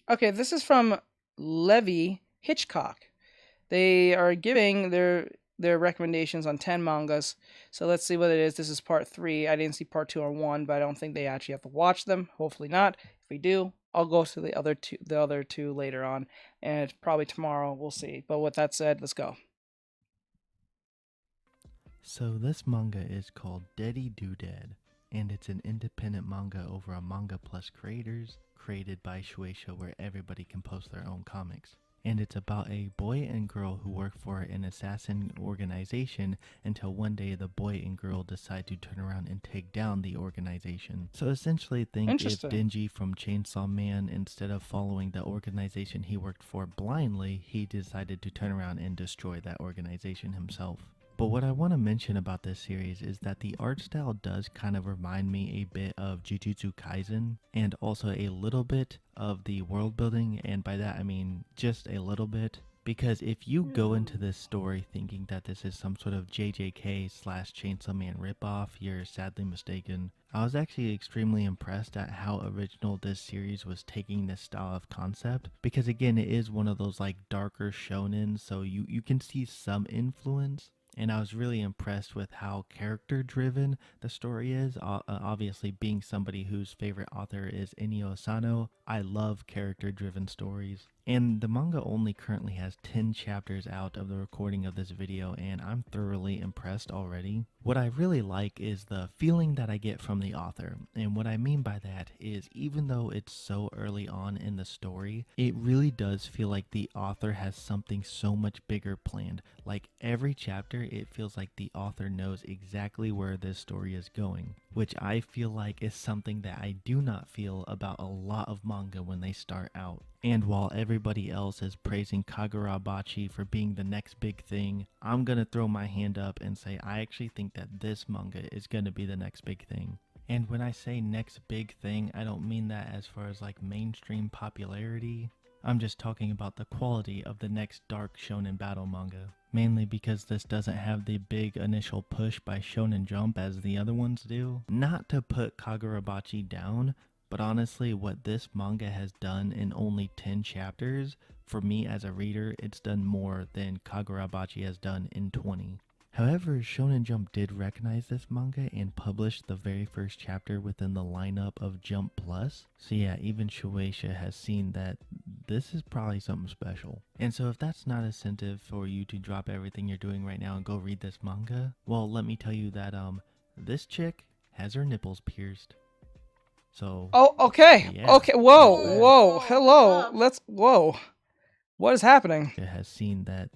Okay, this is from Levy Hitchcock. They are giving their recommendations on 10 mangas. So let's see what it is. This is part 3. I didn't see part 2 or 1, but I don't think they actually have to watch them. Hopefully not. If we do, I'll go to the other two later on, and it's probably tomorrow. We'll see. But with that said, let's go. So this manga is called Deady Doodad, and it's an independent manga over a Manga Plus creators, created by Shueisha, where everybody can post their own comics. And it's about a boy and girl who work for an assassin organization until one day the boy and girl decide to turn around and take down the organization. So essentially think if Interesting. Denji from Chainsaw Man, instead of following the organization he worked for blindly, he decided to turn around and destroy that organization himself. But what I want to mention about this series is that the art style does kind of remind me a bit of Jujutsu Kaisen, and also a little bit of the world building, and by that I mean just a little bit. Because if you go into this story thinking that this is some sort of JJK slash Chainsaw Man ripoff, you're sadly mistaken. I was actually extremely impressed at how original this series was taking this style of concept, because again it is one of those like darker shonen, so you can see some influence, and I was really impressed with how character driven the story is. Obviously, being somebody whose favorite author is Inio Asano, I love character driven stories. And the manga only currently has 10 chapters out of the recording of this video, and I'm thoroughly impressed already. What I really like is the feeling that I get from the author, and what I mean by that is even though it's so early on in the story, it really does feel like the author has something so much bigger planned. Like every chapter, it feels like the author knows exactly where this story is going, which I feel like is something that I do not feel about a lot of manga when they start out. And while everybody else is praising Kagurabachi for being the next big thing, I'm gonna throw my hand up and say I actually think that this manga is gonna be the next big thing. And when I say next big thing, I don't mean that as far as like mainstream popularity. I'm just talking about the quality of the next dark shonen battle manga. Mainly because this doesn't have the big initial push by Shonen Jump as the other ones do. Not to put Kagurabachi down, but honestly, what this manga has done in only 10 chapters, for me as a reader, it's done more than Kagurabachi has done in 20. However, Shonen Jump did recognize this manga and published the very first chapter within the lineup of Jump Plus. So yeah, even Shueisha has seen that this is probably something special. And so if that's not incentive for you to drop everything you're doing right now and go read this manga, well, let me tell you that this chick has her nipples pierced. So Oh, okay. yeah, Okay. there's Whoa. that. Whoa. Hello. Let's. Whoa. What is happening? It has seen that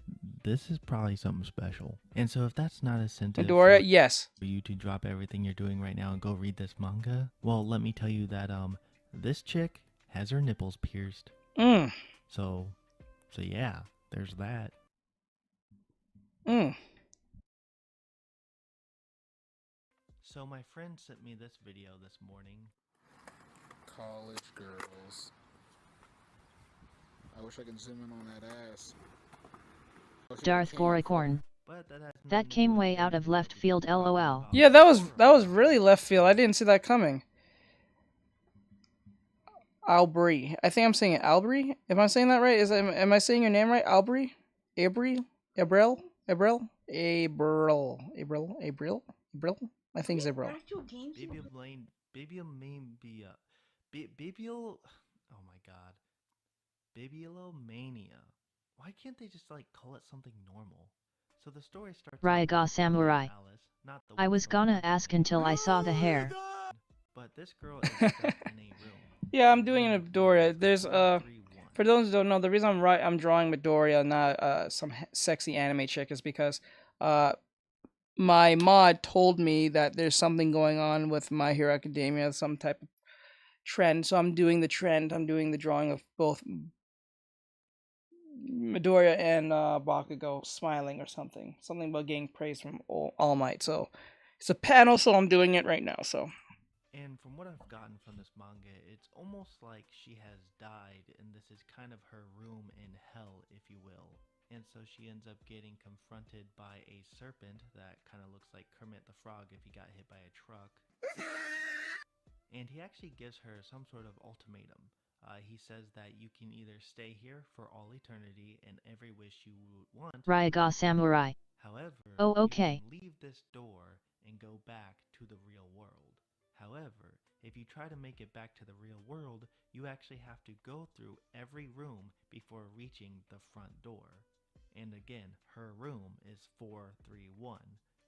this is probably something special. And so if that's not incentive Midoriya, for yes. you to drop everything you're doing right now and go read this manga, well, let me tell you that this chick has her nipples pierced. Mm. So yeah, there's that. Mm. So my friend sent me this video this morning. College girls. I wish I could zoom in on that ass. Darth Goricorn. But that has That nothing to do came with way today. out of We're left gonna be field, talking lol. about Yeah, that was horror really left field. I movies. didn't see that coming. Albry. I think I'm saying it Albry. Am I saying that right? Am I saying your name right? Albry? Abri? Abril? Abril? Abril? Abril? Abril? Abril? I think it's Abril. Baby Lane, Baby Main be Babyl. Oh my god, Babylomania. Why can't they just like call it something normal? So the story starts off with Ryaga Midoriya Samurai. Alice, not the I one was from gonna One ask Punch Man. until I saw the Oh my hair. god! But this girl is stuck in a room. Yeah, A I'm doing room an number Midoriya. There's 331. for those who don't know, the reason I'm drawing Midoriya, not some sexy anime chick, is because uh my mod told me that there's something going on with My Hero Academia, some type of trend. So I'm doing the trend. I'm doing the drawing of both Midoriya and Bakugo smiling or something. Something about getting praise from All Might. So it's a panel, so I'm doing it right now. So And from what I've gotten from this manga, it's almost like she has died, and this is kind of her room in hell, if you will. And so she ends up getting confronted by a serpent that kind of looks like Kermit the Frog if he got hit by a truck. And he actually gives her some sort of ultimatum. He says that you can either stay here for all eternity and every wish you would want. Raiga Samurai. However, Oh, you can okay. leave this door and go back to the real world. However, if you try to make it back to the real world, you actually have to go through every room before reaching the front door. And again, her room is 431,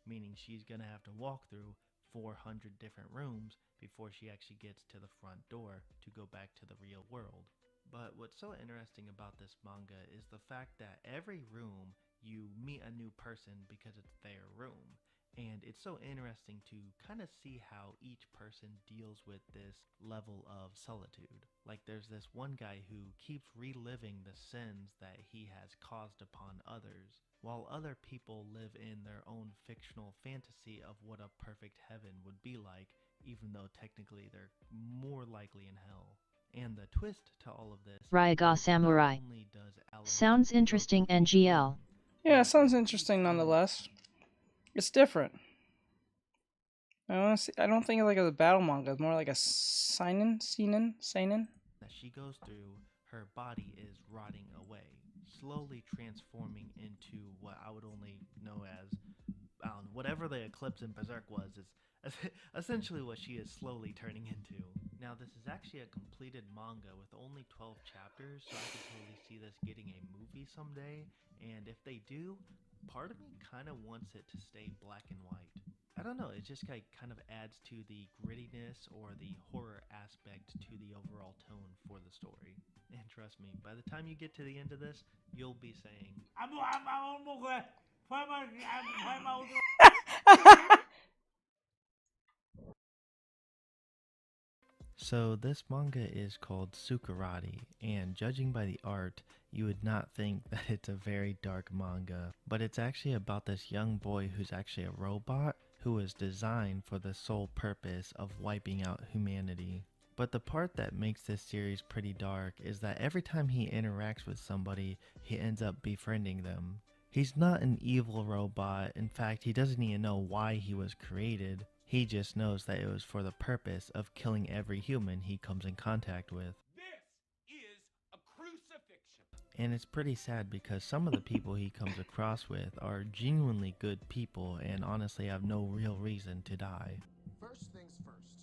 meaning she's going to have to walk through 400 different rooms before she actually gets to the front door to go back to the real world. But what's so interesting about this manga is the fact that every room you meet a new person because it's their room. And it's so interesting to kind of see how each person deals with this level of solitude. Like, there's this one guy who keeps reliving the sins that he has caused upon others, while other people live in their own fictional fantasy of what a perfect heaven would be like, even though technically they're more likely in hell. And the twist to all of this Raiga is not Samurai. only does elements Sounds of interesting, Goku play NGL. in, Yeah, it but sounds each interesting room nonetheless. It's different. I don't think of like a battle manga. It's more like a seinen. that she goes through, her body is rotting away, slowly transforming into what I would only know as, I don't know, whatever the eclipse in Berserk was, is essentially what she is slowly turning into. Now, this is actually a completed manga with only 12 chapters, so I could totally see this getting a movie someday, and if they do, part of me kind of wants it to stay black and white. I don't know, it just kind of adds to the grittiness or the horror aspect to the overall tone for the story. And trust me, by the time you get to the end of this, you'll be saying, so this manga is called Tsukurari, and judging by the art, you would not think that it's a very dark manga, but it's actually about this young boy who's actually a robot who was designed for the sole purpose of wiping out humanity. But the part that makes this series pretty dark is that every time he interacts with somebody, he ends up befriending them. He's not an evil robot. In fact, he doesn't even know why he was created. He just knows that it was for the purpose of killing every human he comes in contact with. This is a crucifixion. And it's pretty sad because some of the people he comes across with are genuinely good people and honestly have no real reason to die. First things first,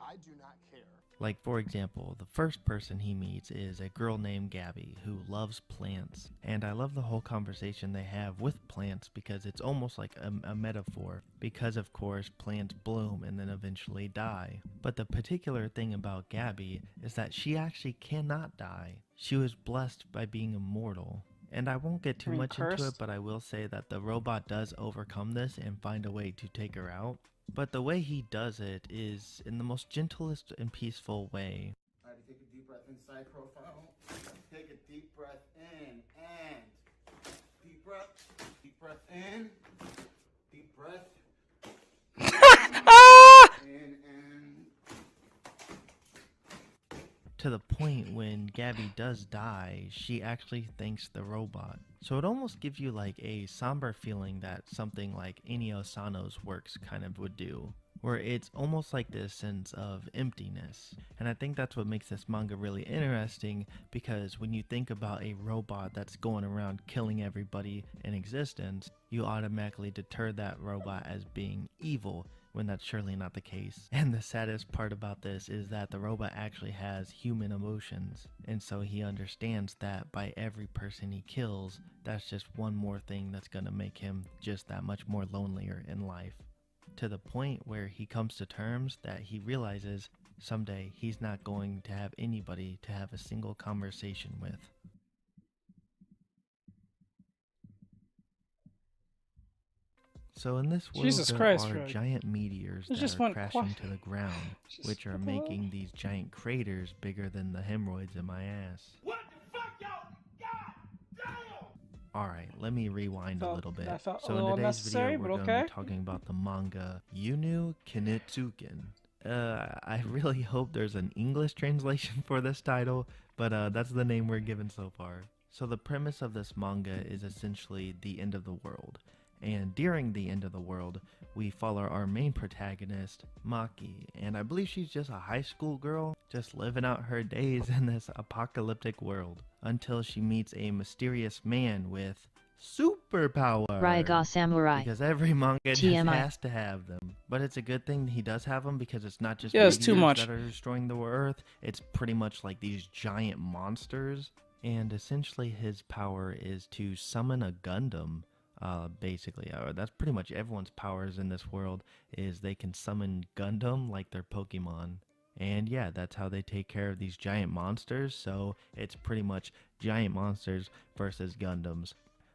I do not care. Like, for example, the first person he meets is a girl named Gabby who loves plants. And I love the whole conversation they have with plants because it's almost like a metaphor. Because, of course, plants bloom and then eventually die. But the particular thing about Gabby is that she actually cannot die. She was blessed by being immortal. And I won't get too much into it, cursed? but I will say that the robot does overcome this and find a way to take her out. But the way he does it is in the most gentlest and peaceful way. Alright, take a deep breath inside profile. Take a deep breath in and deep breath in, deep breath in and To the point when Gabby does die, she actually thanks the robot. So it almost gives you like a somber feeling that something like Inio Sano's works kind of would do, where it's almost like this sense of emptiness. And I think that's what makes this manga really interesting, because when you think about a robot that's going around killing everybody in existence, you automatically deter that robot as being evil, when that's surely not the case. And the saddest part about this is that the robot actually has human emotions, and so he understands that by every person he kills, that's just one more thing that's gonna make him just that much more lonelier in life. To the point where he comes to terms that he realizes someday he's not going to have anybody to have a single conversation with. So in this world, Jesus there Christ, are Greg. giant meteors It just that are went crashing to the ground, Just which are what the hell? making these giant craters bigger than the hemorrhoids in my ass. What the fuck, y'all? God damn! Alright, let me rewind a little bit. That felt a So little in today's unnecessary, video, we're but going to okay. be talking about the manga Yunu Kinetsuken. I really hope there's an English translation for this title, but that's the name we're given so far. So the premise of this manga is essentially the end of the world. And during the end of the world, we follow our main protagonist, Maki, and I believe she's just a high school girl, just living out her days in this apocalyptic world, until she meets a mysterious man with superpower. Raiga Samurai. Because every manga just TMI. has to have them. But it's a good thing he does have them, because it's not just Yeah, it's too meteors much. that are destroying the Earth. It's pretty much like these giant monsters. And essentially his power is to summon a Gundam. Basically, that's pretty much everyone's powers in this world, is they can summon Gundam like their Pokemon. And yeah, that's how they take care of these giant monsters. So it's pretty much giant monsters versus Gundams.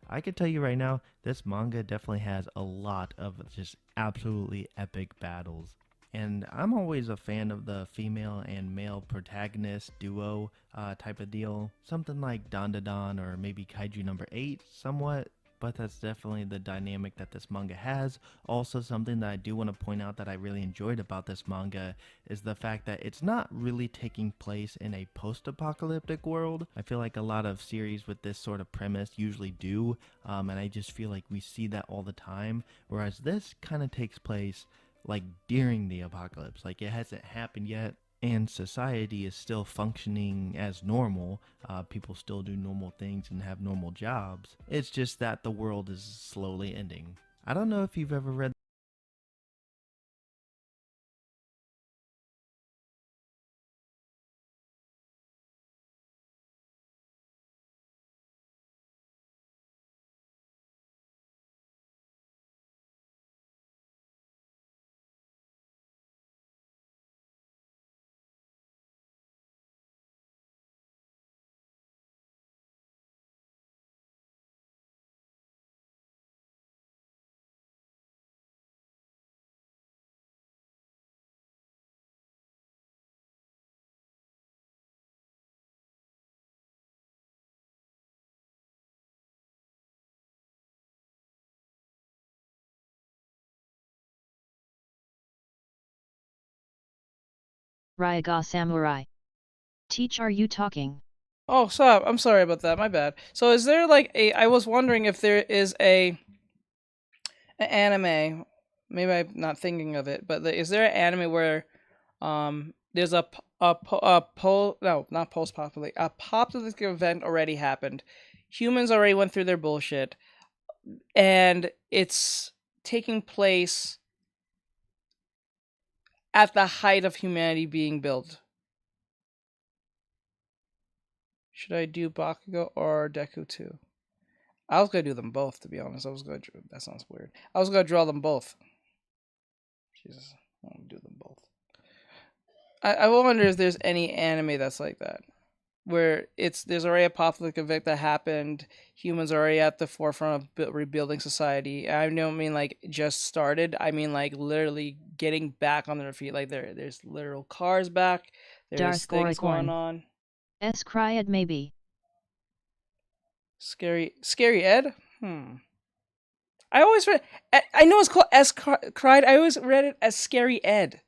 I can tell you right now, this manga definitely has a lot of just absolutely epic battles. And I'm always a fan of the female and male protagonist duo type of deal. Something like Dandadan or maybe Kaiju number 8 somewhat. But that's definitely the dynamic that this manga has. Also, something that I do want to point out that I really enjoyed about this manga is the fact that it's not really taking place in a post-apocalyptic world. I feel like a lot of series with this sort of premise usually do, and I just feel like we see that all the time. Whereas this kind of takes place like during the apocalypse. Like it hasn't happened yet, and society is still functioning as normal. People still do normal things and have normal jobs. It's just that the world is slowly ending. I don't know if you've ever read Raiga Samurai. Teach, are you talking? Oh, stop. I'm sorry about that. My bad. So is there like a I was wondering if there is an anime, maybe I'm not thinking of it, but is there an anime where there's no, not post apocalyptic, a apocalyptic event already happened. Humans already went through their bullshit and it's taking place at the height of humanity being built. Should I do Bakugo or Deku 2? I was gonna do them both, to be honest. That sounds weird. I was gonna draw them both. Jesus, I want to do them both. I wonder if there's any anime that's like that, where there's already a apocalyptic event that happened. Humans are already at the forefront of rebuilding society. I don't mean like just started. I mean like literally getting back on their feet. Like there's literal cars back. There's Darth things going Goricorn. on. Cryad maybe. Scary Ed. I always read. I know it's called S Cried. I always read it as Scary Ed.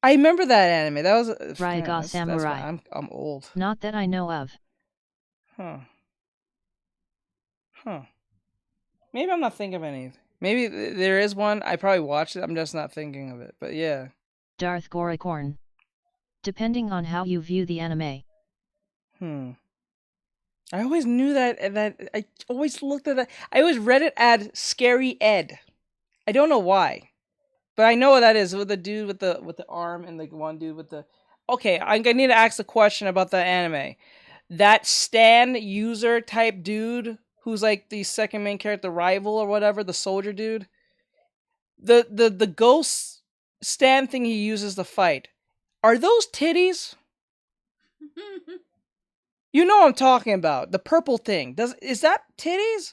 I remember that anime. That was Raiga Samurai. I'm old. Not that I know of. Huh. Maybe I'm not thinking of anything. Maybe there is one. I probably watched it. I'm just not thinking of it. But yeah. Darth Goricorn. Depending on how you view the anime. I always knew that I always looked at that. I always read it as Scary Ed. I don't know why. But I know what that is, with the dude with the arm and the one dude with the. Okay, I'm gonna need to ask a question about the anime. That Stan user type dude who's like the second main character, rival or whatever, the soldier dude. The ghost Stan thing he uses to fight. Are those titties? You know what I'm talking about. The purple thing. Is that titties?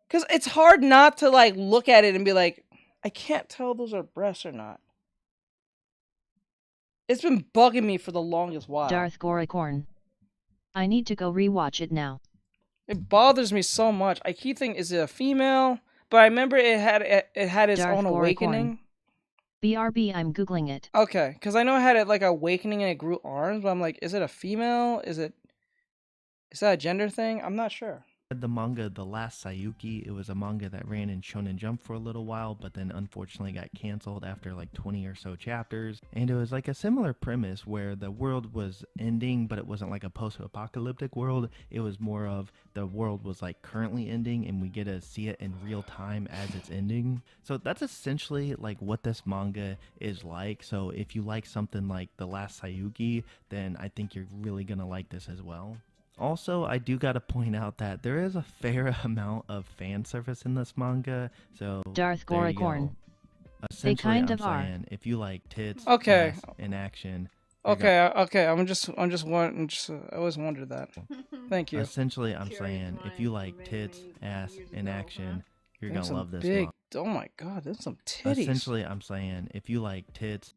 Because it's hard not to like look at it and be like, I can't tell those are breasts or not. It's been bugging me for the longest while. Darth Goricorn. I need to go rewatch it now. It bothers me so much. I keep thinking, is it a female? But I remember it had its Darth own awakening. BRB, I'm googling it. Okay, because I know it had like awakening and it grew arms, but I'm like, is it a female? Is it? Is that a gender thing? I'm not sure. The manga The Last Sayuki. It was a manga that ran in Shonen Jump for a little while, but then unfortunately got canceled after like 20 or so chapters. And it was like a similar premise where the world was ending, but it wasn't like a post-apocalyptic world. It was more of the world was like currently ending, and we get to see it in real time as it's ending. So that's essentially like what this manga is like. So if you like something like The Last Sayuki, then I think you're really gonna like this as well. Also, I do gotta point out that there is a fair amount of fan service in this manga, so Darth there you Goricorn. go. They Essentially, kind I'm of are. saying if you like tits, Okay. ass, and action, you're gonna. Okay. I always wondered that. Thank you. Essentially, I'm Carries saying if mine you from like many, tits, many ass, years and ago, action, you're There's gonna some love this big. manga. Oh my god, there's some titties. Essentially, I'm saying if you like tits,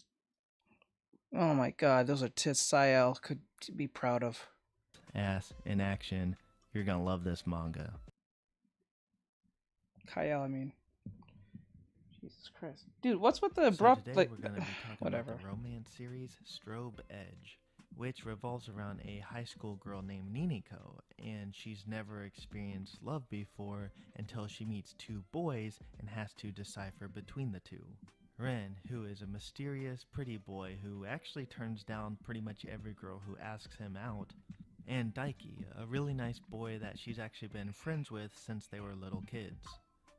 Oh my god, those are tits Sayel could be proud of. ass, and action, you're gonna love this manga. Kyle, I mean. Jesus Christ. Dude, what's with the So abrupt today like we're going to be talking whatever. about the romance series Strobe Edge, which revolves around a high school girl named Niniko, and she's never experienced love before until she meets two boys and has to decipher between the two. Ren, who is a mysterious pretty boy who actually turns down pretty much every girl who asks him out, and Daiki, a really nice boy that she's actually been friends with since they were little kids.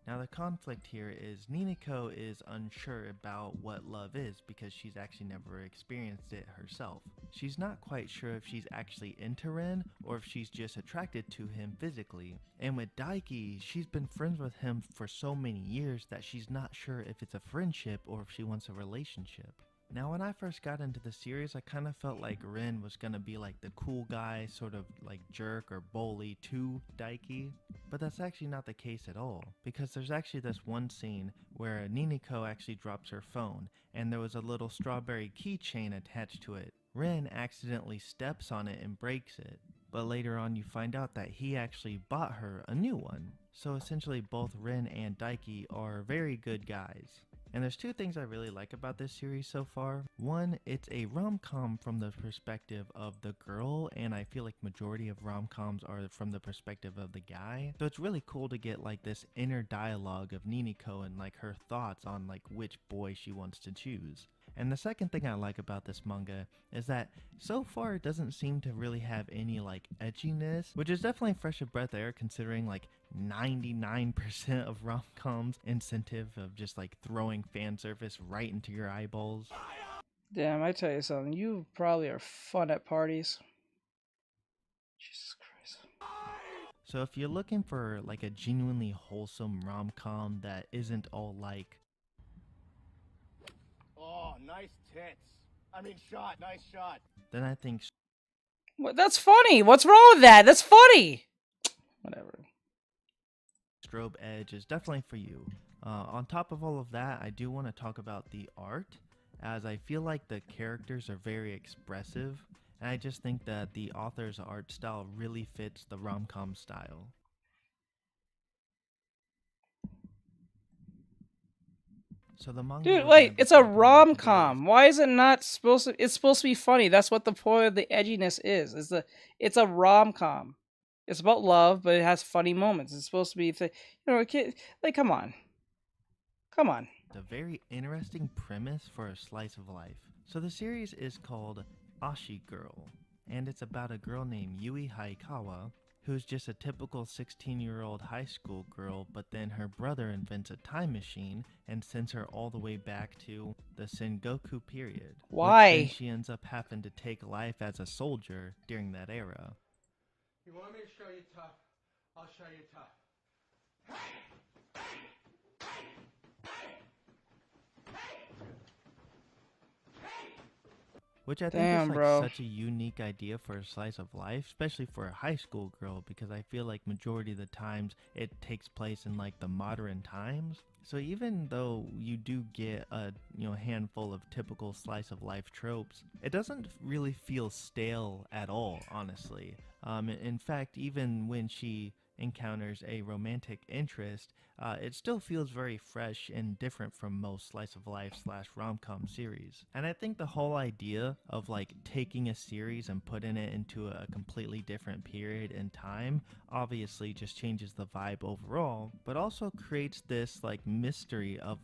Now the conflict here is Niniko is unsure about what love is because she's actually never experienced it herself. She's not quite sure if she's actually into Ren or if she's just attracted to him physically. And with Daiki, she's been friends with him for so many years that she's not sure if it's a friendship or if she wants a relationship. Now when I first got into the series, I kind of felt like Ren was going to be like the cool guy, sort of like jerk or bully to Daiki, but that's actually not the case at all, because there's actually this one scene where Niniko actually drops her phone, and there was a little strawberry keychain attached to it. Ren accidentally steps on it and breaks it, but later on you find out that he actually bought her a new one. So essentially both Ren and Daiki are very good guys. And there's two things I really like about this series so far. One, it's a rom-com from the perspective of the girl, and I feel like majority of rom-coms are from the perspective of the guy. So it's really cool to get like this inner dialogue of Niniko and like her thoughts on like which boy she wants to choose. And the second thing I like about this manga is that so far it doesn't seem to really have any like edginess, which is definitely a fresh of breath air considering like 99% of rom-coms incentive of just like throwing fan service right into your eyeballs. Damn, I tell you something. You probably are fun at parties. Jesus Christ. So if you're looking for like a genuinely wholesome rom-com that isn't all like, Oh, nice tits. I mean, shot, nice shot. then I think What? That's funny. What's wrong with that? That's funny. Whatever. Strobe Edge is definitely for you. On top of all of that, I do want to talk about the art, as I feel like the characters are very expressive, and I just think that the author's art style really fits the rom-com style. So the manga Dude, we're wait, gonna be it's a talking about today rom-com. Why is it not supposed to? It's supposed to be funny. That's what the point of the edginess is. It's a rom-com. It's about love, but it has funny moments. It's supposed to be, a kid. Like, come on. a very interesting premise for a slice of life. So the series is called Ashi Girl, and it's about a girl named Yui Haikawa, who's just a typical 16-year-old high school girl, but then her brother invents a time machine and sends her all the way back to the Sengoku period. Why? Which then she ends up having to take life as a soldier during that era. You want me to show you tough? I'll show you tough. Which I think Damn, is like bro. such a unique idea for a slice of life, especially for a high school girl, because I feel like majority of the times it takes place in like the modern times. So even though you do get a handful of typical slice of life tropes, it doesn't really feel stale at all, honestly. In fact, even when she encounters a romantic interest, it still feels very fresh and different from most slice of life / rom-com series. And I think the whole idea of like taking a series and putting it into a completely different period in time obviously just changes the vibe overall, but also creates this like mystery of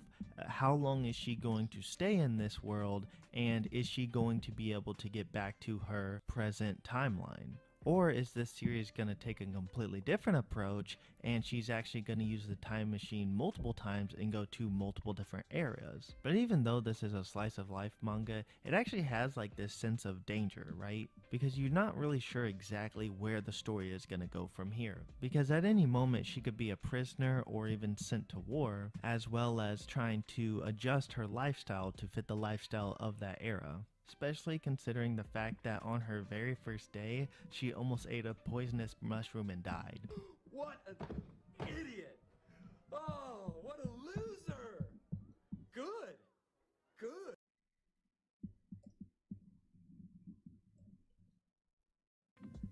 how long is she going to stay in this world, and is she going to be able to get back to her present timeline? Or is this series going to take a completely different approach and she's actually going to use the time machine multiple times and go to multiple different eras? But even though this is a slice of life manga, it actually has like this sense of danger, right? Because you're not really sure exactly where the story is going to go from here. Because at any moment she could be a prisoner or even sent to war, as well as trying to adjust her lifestyle to fit the lifestyle of that era. Especially considering the fact that on her very first day, she almost ate a poisonous mushroom and died. What an idiot! Oh, what a loser! Good. Good.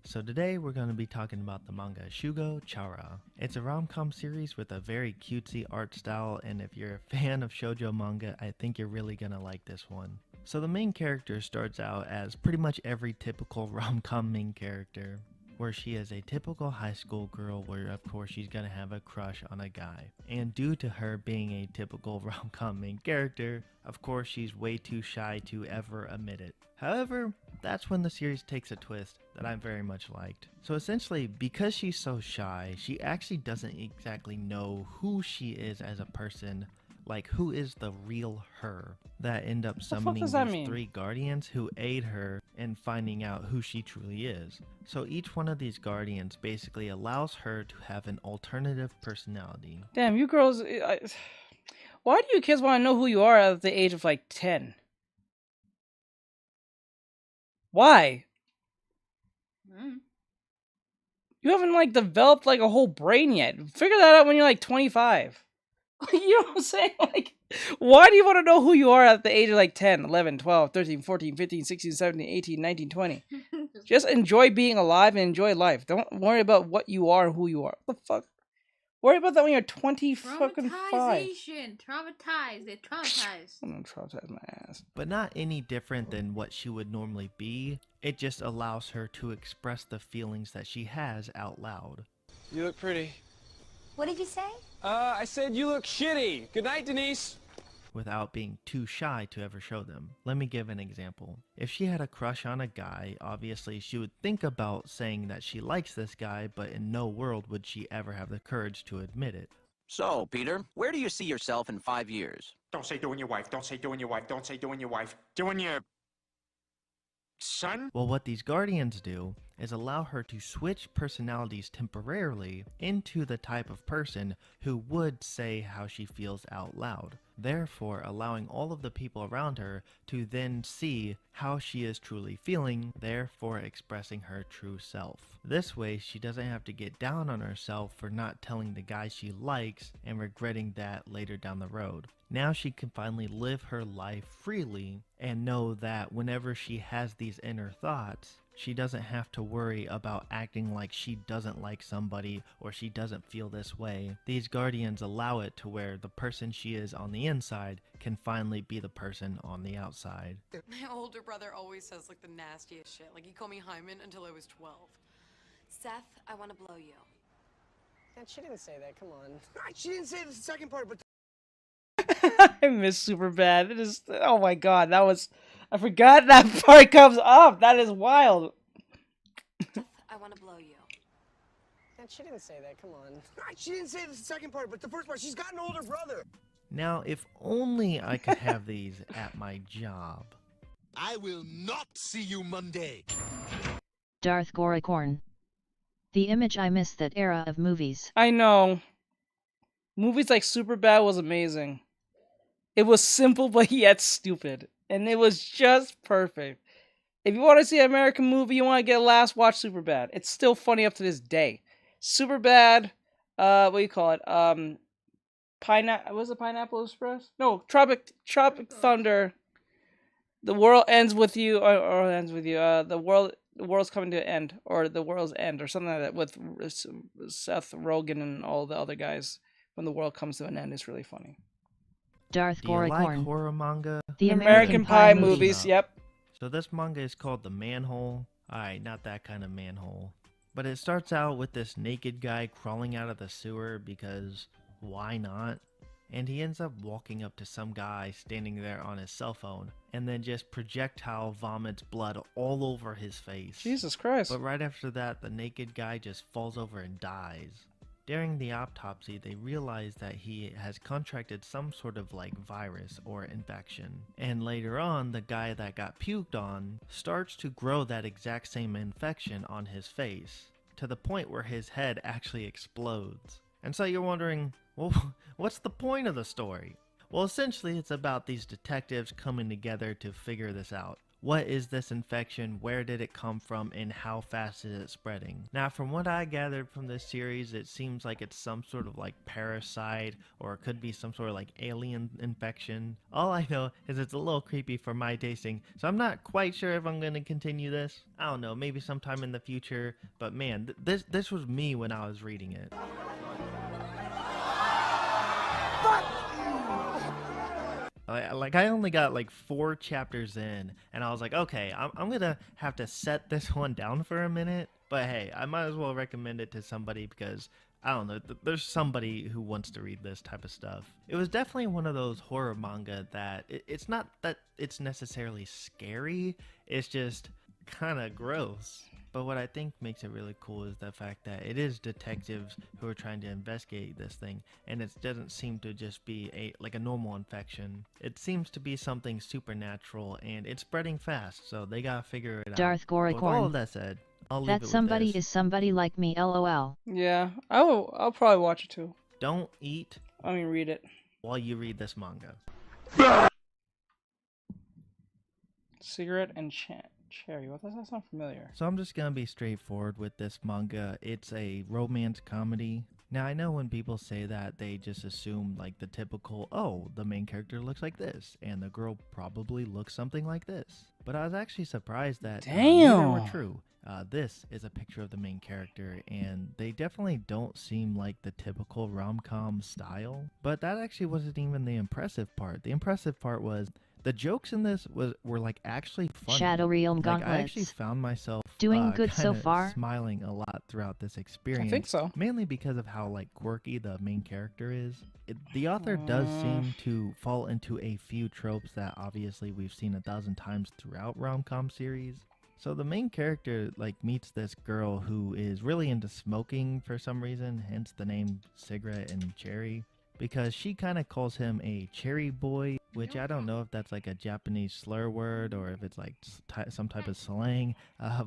So today we're going to be talking about the manga Shugo Chara. It's a rom-com series with a very cutesy art style, and if you're a fan of shoujo manga, I think you're really going to like this one. So the main character starts out as pretty much every typical rom-com main character, where she is a typical high school girl where of course she's gonna have a crush on a guy. And due to her being a typical rom-com main character, of course she's way too shy to ever admit it. However, that's when the series takes a twist that I very much liked. So essentially, because she's so shy, she actually doesn't exactly know who she is as a person. Like, who is the real her, that end up summoning these 3 guardians who aid her in finding out who she truly is. So each one of these guardians basically allows her to have an alternative personality. Damn, you girls... why do you kids want to know who you are at the age of, like, 10? Why? You haven't, like, developed, like, a whole brain yet. Figure that out when you're, like, 25. You know what I'm saying? Like, why do you want to know who you are at the age of like 10, 11, 12, 13, 14, 15, 16, 17, 18, 19, 20? Just enjoy being alive and enjoy life. Don't worry about what you are and who you are. What the fuck? Worry about that when you're 20 fucking 5. Traumatized. They're traumatized. I'm gonna traumatize my ass. But not any different than what she would normally be. It just allows her to express the feelings that she has out loud. You look pretty. What did you say? I said you look shitty. Good night, Denise. Without being too shy to ever show them. Let me give an example. If she had a crush on a guy, obviously she would think about saying that she likes this guy, but in no world would she ever have the courage to admit it. So, Peter, where do you see yourself in 5 years? Don't say doing your wife. Don't say doing your wife. Don't say doing your wife. Doing your son? Well, what these guardians do is allow her to switch personalities temporarily into the type of person who would say how she feels out loud, therefore allowing all of the people around her to then see how she is truly feeling, therefore expressing her true self. This way, she doesn't have to get down on herself for not telling the guy she likes and regretting that later down the road. Now she can finally live her life freely and know that whenever she has these inner thoughts, she doesn't have to worry about acting like she doesn't like somebody or she doesn't feel this way. These guardians allow it to where the person she is on the inside can finally be the person on the outside. My older brother always says like the nastiest shit. Like he called me Hyman until I was 12. Seth, I want to blow you. And she didn't say that, come on. She didn't say the second part, but I miss Superbad. It is... oh my god, that was... I forgot that part comes up. That is wild. I want to blow you. And she didn't say that, come on. she didn't say the second part, but the first part. She's got an older brother. Now, if only I could have these at my job. I will not see you Monday. Darth Goricorn. The image I miss that era of movies. I know. Movies like Superbad was amazing. It was simple but yet stupid. And it was just perfect. If you want to see an American movie, you want to get a laugh, watch Superbad. It's still funny up to this day. Superbad, what do you call it? Was it Pineapple Express? No, Tropic Thunder. The world ends with you, or ends with you. The world the world's coming to an end, or the world's end, or something like that, with Seth Rogen and all the other guys. When the world comes to an end, it's really funny. Darth Do you like Goricorn. horror manga? The American Pie movies. Yep. So this manga is called The Manhole. Alright, not that kind of manhole. But it starts out with this naked guy crawling out of the sewer because why not? And he ends up walking up to some guy standing there on his cell phone and then just projectile vomits blood all over his face. Jesus Christ. But right after that, the naked guy just falls over and dies. During the autopsy, they realize that he has contracted some sort of like virus or infection. And later on, the guy that got puked on starts to grow that exact same infection on his face, to the point where his head actually explodes. And so you're wondering, well, what's the point of the story? Well, essentially it's about these detectives coming together to figure this out. What is this infection? Where did it come from? And how fast is it spreading? Now, from what I gathered from this series, it seems like it's some sort of like parasite, or it could be some sort of like alien infection. All I know is it's a little creepy for my tasting, so I'm not quite sure if I'm going to continue this. I don't know, maybe sometime in the future, but man, this was me when I was reading it. Like I only got like 4 chapters in, and I was like, okay, I'm gonna have to set this one down for a minute. But hey, I might as well recommend it to somebody because, I don't know, there's somebody who wants to read this type of stuff. It was definitely one of those horror manga that, it's not that it's necessarily scary, it's just kind of gross. But what I think makes it really cool is the fact that it is detectives who are trying to investigate this thing, and it doesn't seem to just be like a normal infection. It seems to be something supernatural, and it's spreading fast, so they gotta figure it out. Darth Goricorn. With all of that said, I'll leave it That with somebody this. is somebody like me, lol. Yeah, I'll probably watch it too. Don't eat. I mean, read it while you read this manga. Cigarette and cherry. What does that sound familiar? So I'm just gonna be straightforward with this manga. It's a romance comedy. Now I know when people say that, they just assume like the typical, oh, the main character looks like this, and the girl probably looks something like this. But I was actually surprised that neither were true. This is a picture of the main character, and they definitely don't seem like the typical rom-com style. But that actually wasn't even the impressive part. The impressive part was the jokes in this were like actually funny. Shadow Realm Like, Gauntlets. I actually found myself doing good so kinda far. smiling a lot throughout this experience. I think so. Mainly because of how like quirky the main character is. The author does seem to fall into a few tropes that obviously we've seen 1,000 times throughout rom-com series. So the main character like meets this girl who is really into smoking for some reason, hence the name Cigarette and Cherry, because she kind of calls him a cherry boy, which I don't know if that's like a Japanese slur word or if it's like some type of slang,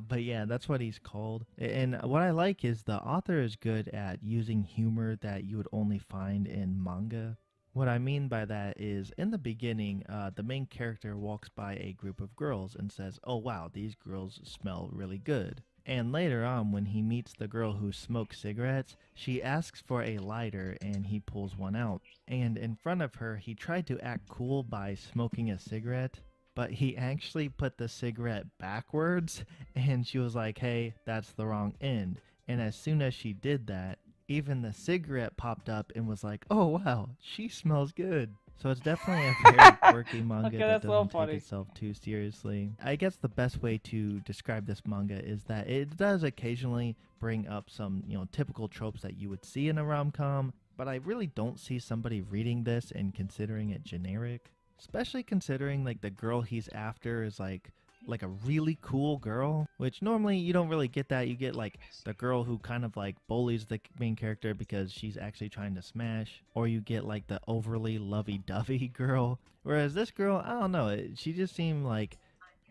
but yeah, that's what he's called. And what I like is the author is good at using humor that you would only find in manga. What I mean by that is, in the beginning, the main character walks by a group of girls and says, oh wow, these girls smell really good. And later on, when he meets the girl who smokes cigarettes, she asks for a lighter and he pulls one out. And in front of her, he tried to act cool by smoking a cigarette, but he actually put the cigarette backwards, and she was like, hey, that's the wrong end. And as soon as she did that, even the cigarette popped up and was like, oh wow, she smells good. So it's definitely a very quirky manga Okay, that that's doesn't so take funny. itself too seriously. I guess the best way to describe this manga is that it does occasionally bring up some, typical tropes that you would see in a rom-com, but I really don't see somebody reading this and considering it generic. Especially considering like the girl he's after is like a really cool girl, which normally you don't really get that. You get like the girl who kind of like bullies the main character because she's actually trying to smash, or you get like the overly lovey-dovey girl. Whereas this girl, I don't know, she just seemed like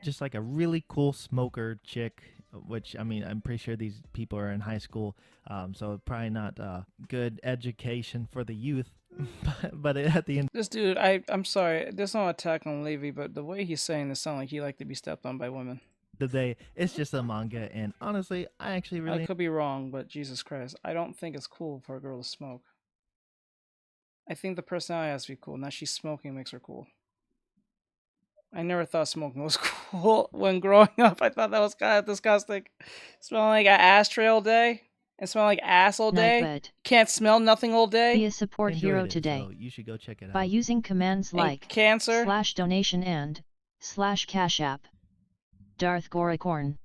just like a really cool smoker chick, which I mean, I'm pretty sure these people are in high school, so probably not good education for the youth. but at the end, This dude, I'm sorry, there's no attack on Levi, but the way he's saying this sounds like he liked to be stepped on by women. of the day, it's just a manga, and honestly, I actually really I could be wrong, but Jesus Christ, I don't think it's cool for a girl to smoke. I think the personality has to be cool, not she's smoking makes her cool. I never thought smoking was cool when growing up. I thought that was kind of disgusting. Smelling like an ashtray all day and smelling like ass all day. Nightbird. Can't smell nothing all day. Be a support hero Enjoyed it, today. so you should go check it out. By using commands And like cancer. /donation and /cash app. Darth Goricorn.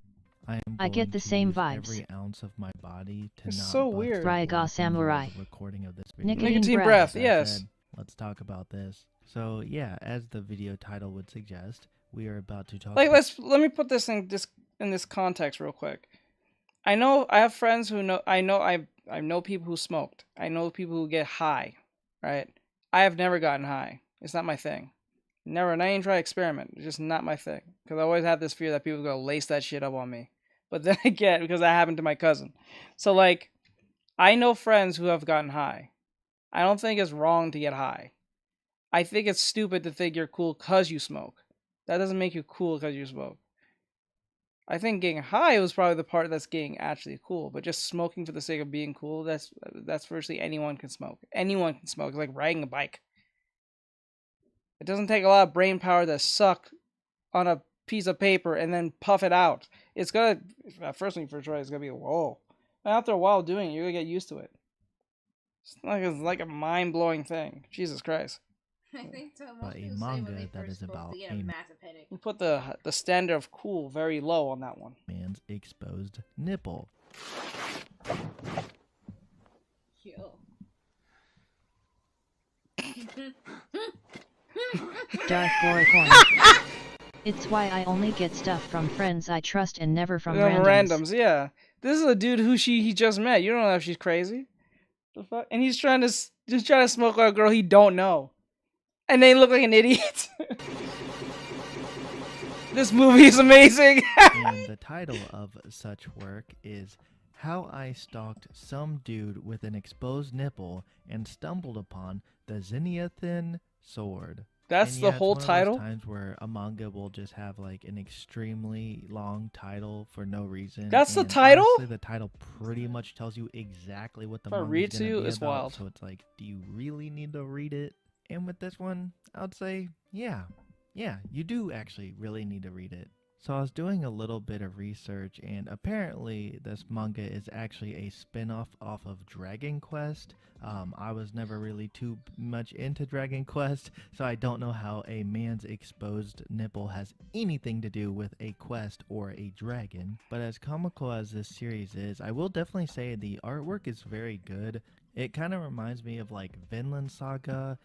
I get the same vibes. Every ounce of my body to It's not so bust weird. a Raiga block Samurai. in the recording of this video. Nicotine breath, That yes. said, let's talk about this. So yeah, as the video title would suggest, we are about to talk Like, about let me put this in this context real quick. I have friends who know. I know people who smoked. I know people who get high, right? I have never gotten high. It's not my thing. Never. And I ain't try to experiment. It's just not my thing. Because I always have this fear that people are gonna lace that shit up on me. But then again, because that happened to my cousin. So like, I know friends who have gotten high. I don't think it's wrong to get high. I think it's stupid to think you're cool because you smoke. That doesn't make you cool because you smoke. I think getting high was probably the part that's getting actually cool, but just smoking for the sake of being cool, that's virtually anyone can smoke. Anyone can smoke. It's like riding a bike. It doesn't take a lot of brain power to suck on a piece of paper and then puff it out. It's gonna, first thing for sure, it's gonna be whoa. And after a while doing it, you're gonna get used to it. It's like a mind-blowing thing. Jesus Christ. I think so. a manga that is about a massive headache. You put the standard of cool very low on that one. man's exposed nipple. Yo. Darth Goricorn. It's why I only get stuff from friends I trust and never from randoms. Yeah. This is a dude who he just met. You don't know if she's crazy. The fuck? And he's trying to smoke with a girl he don't know. And they look like an idiot. This movie is amazing. And the title of such work is How I Stalked Some Dude with an Exposed Nipple and Stumbled Upon the Zenithan Sword. That's and the yeah, it's whole one of those title? times where a manga will just have like an extremely long title for no reason. That's the and title? Honestly, the title pretty much tells you exactly what the If I manga read is to going to you, be it's about. wild. So it's like, do you really need to read it? And with this one, I would say, yeah, you do actually really need to read it. So I was doing a little bit of research, and apparently this manga is actually a spin-off off of Dragon Quest. I was never really too much into Dragon Quest, so I don't know how a man's exposed nipple has anything to do with a quest or a dragon. But as comical as this series is, I will definitely say the artwork is very good. It kind of reminds me of like Vinland Saga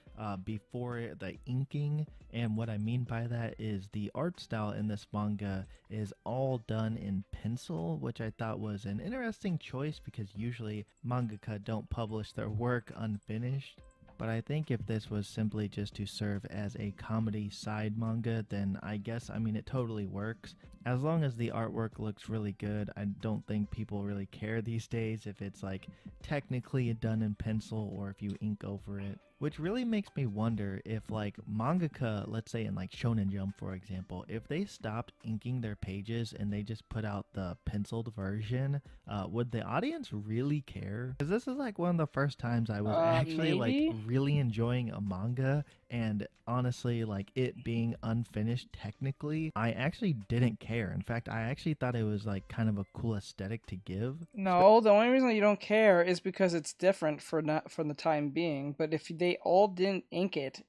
before the inking, and what I mean by that is the art style in this manga is all done in pencil, which I thought was an interesting choice because usually mangaka don't publish their work unfinished. But I think if this was simply just to serve as a comedy side manga, then I guess, it totally works. As long as the artwork looks really good, I don't think people really care these days if it's like technically done in pencil or if you ink over it. Which really makes me wonder if like mangaka, let's say in like Shonen Jump for example, if they stopped inking their pages and they just put out the penciled version, would the audience really care? Because this is like one of the first times I was actually maybe? like really enjoying a manga, and honestly like it being unfinished technically, I actually didn't care. In fact, I actually thought it was like kind of a cool aesthetic to give. No, the only reason you don't care is because it's different for the time being. But if they all didn't ink it,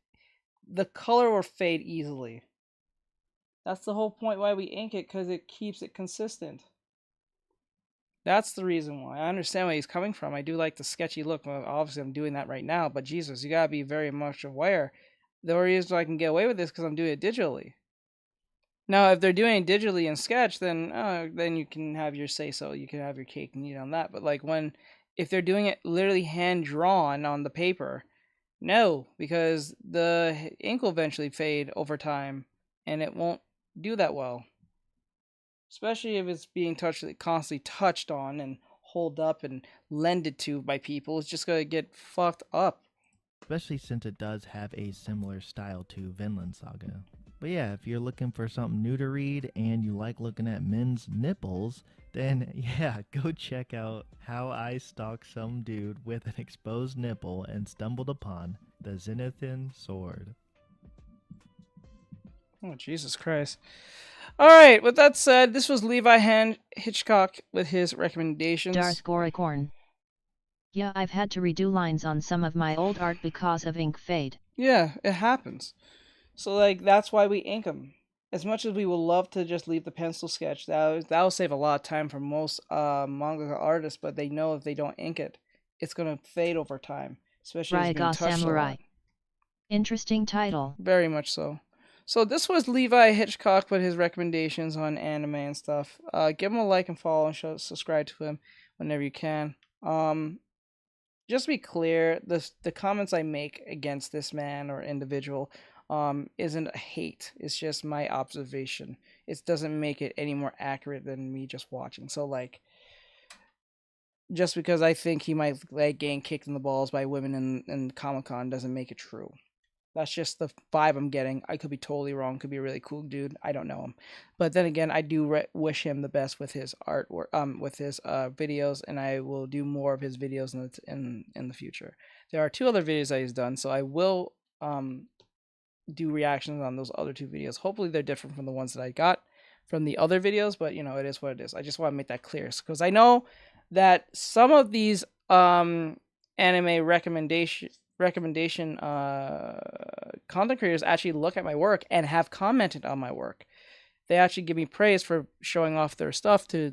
the color will fade easily. That's the whole point why we ink it, because it keeps it consistent. That's the reason why. I understand where he's coming from. I do like the sketchy look. Well, obviously, I'm doing that right now, but Jesus, you gotta be very much aware. The only reason I can get away with this because I'm doing it digitally. Now, if they're doing it digitally in Sketch, then you can have your say so. You can have your cake and eat on that. But like if they're doing it literally hand drawn on the paper, no, because the ink will eventually fade over time, and it won't do that well. Especially if it's being constantly touched on and hold up and lended to by people, it's just gonna get fucked up. Especially since it does have a similar style to Vinland Saga. But yeah, if you're looking for something new to read and you like looking at men's nipples, then yeah, go check out How I Stalked Some Dude with an Exposed Nipple and Stumbled Upon the Zenithan Sword. Oh, Jesus Christ. All right, with that said, this was Levi Hitchcock with his recommendations. Darth Goricorn. Yeah, I've had to redo lines on some of my old art because of ink fade. Yeah, it happens. So, like, that's why we ink them. As much as we would love to just leave the pencil sketch, that'll save a lot of time for most manga artists, but they know if they don't ink it, it's going to fade over time, especially if it's being Raiga touched Samurai. a lot. Interesting title. Very much so. So this was Levi Hitchcock with his recommendations on anime and stuff. Give him a like and follow and subscribe to him whenever you can. Just to be clear, the comments I make against this man or individual isn't a hate. It's just my observation. It doesn't make it any more accurate than me just watching. So like, just because I think he might like getting kicked in the balls by women in Comic-Con doesn't make it true. That's just the vibe I'm getting. I could be totally wrong. Could be a really cool dude. I don't know him, but then again, I do wish him the best with his artwork, with his videos, and I will do more of his videos in the future. There are 2 other videos that he's done, so I will do reactions on those other 2 videos. Hopefully, they're different from the ones that I got from the other videos, but you know, it is what it is. I just want to make that clear because I know that some of these anime recommendation content creators actually look at my work and have commented on my work. They actually give me praise for showing off their stuff to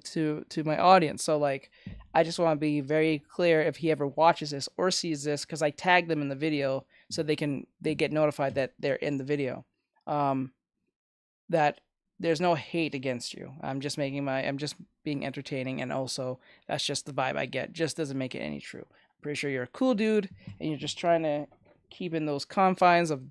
my audience. So like, I just want to be very clear if he ever watches this or sees this, because I tag them in the video so they get notified that they're in the video. That there's no hate against you. I'm just being entertaining, and also that's just the vibe I get. Just doesn't make it any true. Pretty sure you're a cool dude and you're just trying to keep in those confines of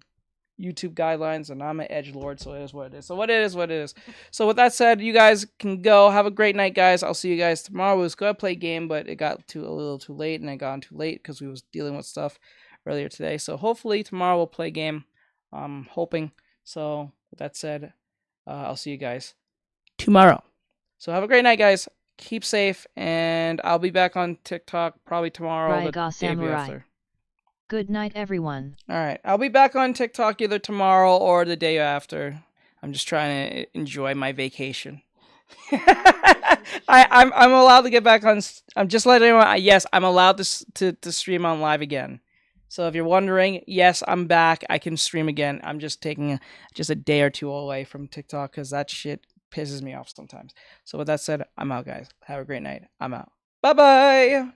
YouTube guidelines, and I'm an edgelord, so it is what it is. So what it is, what it is. So with that said, you guys can go. Have a great night, guys. I'll see you guys tomorrow. We was going to play a game, but it got a little too late, and I got on too late because we was dealing with stuff earlier today. So hopefully tomorrow we'll play a game. I'm hoping. So with that said, I'll see you guys tomorrow. So have a great night, guys. Keep safe, and I'll be back on TikTok probably tomorrow or the day after. Good night, everyone. All right, I'll be back on TikTok either tomorrow or the day after. I'm just trying to enjoy my vacation. I'm allowed to get back on. I'm just letting everyone. Yes, I'm allowed to stream on live again. So if you're wondering, yes, I'm back. I can stream again. I'm just taking just a day or 2 away from TikTok because that shit pisses me off sometimes. So with that said, I'm out, guys. Have a great night. I'm out. Bye bye.